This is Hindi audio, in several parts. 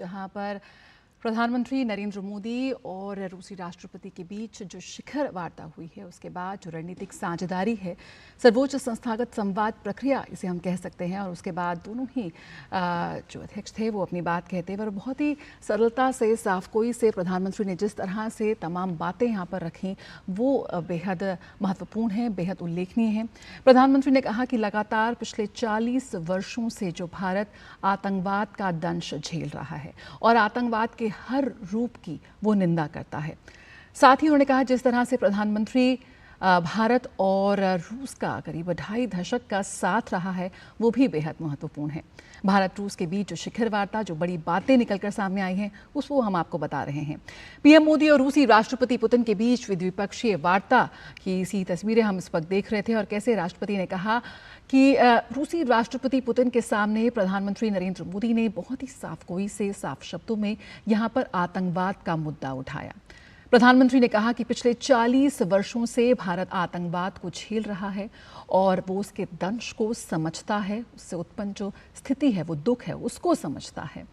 जहां पर प्रधानमंत्री नरेंद्र मोदी और रूसी राष्ट्रपति के बीच जो शिखर वार्ता हुई है उसके बाद जो रणनीतिक साझेदारी है, सर्वोच्च संस्थागत संवाद प्रक्रिया इसे हम कह सकते हैं। और उसके बाद दोनों ही जो अध्यक्ष थे वो अपनी बात कहते हुए और बहुत ही सरलता से साफगोई से प्रधानमंत्री ने जिस तरह से तमाम बातें यहाँ पर रखी वो बेहद महत्वपूर्ण है, बेहद उल्लेखनीय है। प्रधानमंत्री ने कहा कि लगातार पिछले 40 वर्षों से जो भारत आतंकवाद का दंश झेल रहा है और आतंकवाद के हर रूप की वो निंदा करता है। साथ ही उन्होंने कहा जिस तरह से प्रधानमंत्री भारत और रूस का करीब 2.5 दशक का साथ रहा है वो भी बेहद महत्वपूर्ण है। भारत रूस के बीच जो शिखर वार्ता, जो बड़ी बातें निकलकर सामने आई हैं उसको हम आपको बता रहे हैं। पीएम मोदी और रूसी राष्ट्रपति पुतिन के बीच द्विपक्षीय वार्ता की इसी तस्वीरें हम इस वक्त देख रहे थे और कैसे राष्ट्रपति ने कहा कि रूसी राष्ट्रपति पुतिन के सामने प्रधानमंत्री नरेंद्र मोदी ने बहुत ही साफगोई से साफ शब्दों में यहाँ पर आतंकवाद का मुद्दा उठाया। प्रधानमंत्री ने कहा कि पिछले 40 वर्षों से भारत आतंकवाद को झेल रहा है और वो उसके दंश को समझता है, उससे उत्पन्न जो स्थिति है वो दुख है उसको समझता है।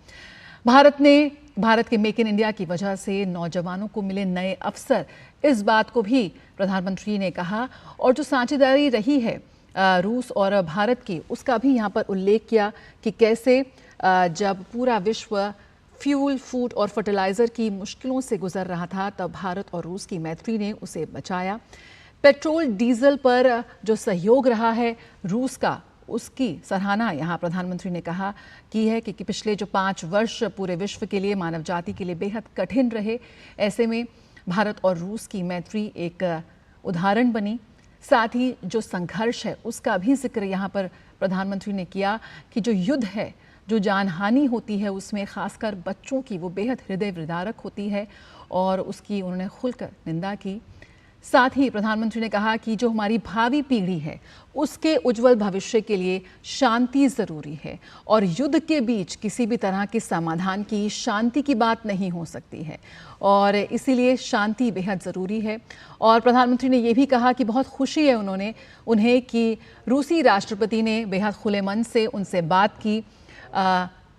भारत के मेक इन इंडिया की वजह से नौजवानों को मिले नए अवसर, इस बात को भी प्रधानमंत्री ने कहा। और जो साझेदारी रही है रूस और भारत की, उसका भी यहाँ पर उल्लेख किया कि कैसे जब पूरा विश्व फ्यूल, फूड और फर्टिलाइज़र की मुश्किलों से गुजर रहा था तब भारत और रूस की मैत्री ने उसे बचाया। पेट्रोल डीजल पर जो सहयोग रहा है रूस का, उसकी सराहना यहाँ प्रधानमंत्री ने कहा की है कि पिछले जो 5 वर्ष पूरे विश्व के लिए, मानव जाति के लिए बेहद कठिन रहे। ऐसे में भारत और रूस की मैत्री एक उदाहरण बनी। साथ ही जो संघर्ष है उसका भी जिक्र यहाँ पर प्रधानमंत्री ने किया कि जो युद्ध है, जो जानहानि होती है उसमें खासकर बच्चों की वो बेहद हृदय विदारक होती है और उसकी उन्होंने खुलकर निंदा की। साथ ही प्रधानमंत्री ने कहा कि जो हमारी भावी पीढ़ी है उसके उज्जवल भविष्य के लिए शांति ज़रूरी है और युद्ध के बीच किसी भी तरह के समाधान की, शांति की बात नहीं हो सकती है और इसीलिए शांति बेहद ज़रूरी है। और प्रधानमंत्री ने ये भी कहा कि बहुत खुशी है उन्हें कि रूसी राष्ट्रपति ने बेहद खुले मन से उनसे बात की।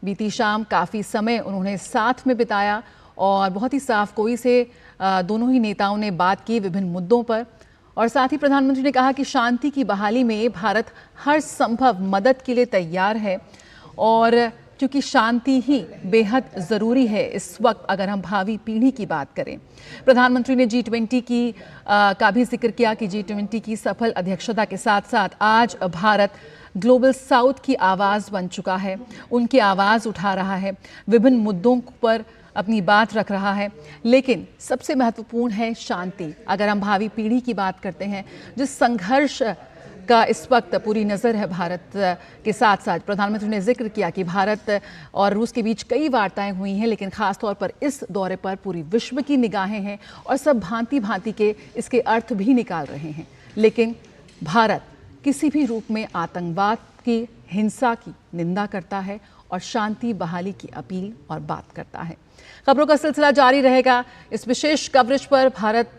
बीती शाम काफ़ी समय उन्होंने साथ में बिताया और बहुत ही साफगोई से दोनों ही नेताओं ने बात की विभिन्न मुद्दों पर। और साथ ही प्रधानमंत्री ने कहा कि शांति की बहाली में भारत हर संभव मदद के लिए तैयार है और क्योंकि शांति ही बेहद ज़रूरी है इस वक्त अगर हम भावी पीढ़ी की बात करें। प्रधानमंत्री ने G20 का भी जिक्र किया कि G20 की सफल अध्यक्षता के साथ साथ आज भारत ग्लोबल साउथ की आवाज़ बन चुका है, उनकी आवाज़ उठा रहा है, विभिन्न मुद्दों पर अपनी बात रख रहा है। लेकिन सबसे महत्वपूर्ण है शांति। अगर हम भावी पीढ़ी की बात करते हैं, जिस संघर्ष का इस वक्त पूरी नज़र है भारत के साथ साथ, प्रधानमंत्री ने जिक्र किया कि भारत और रूस के बीच कई वार्ताएं हुई हैं लेकिन ख़ास तौर पर इस दौरे पर पूरी विश्व की निगाहें हैं और सब भांति भांति के इसके अर्थ भी निकाल रहे हैं। लेकिन भारत किसी भी रूप में आतंकवाद की, हिंसा की निंदा करता है और शांति बहाली की अपील और बात करता है। खबरों का सिलसिला जारी रहेगा। इस विशेष कवरेज पर भारत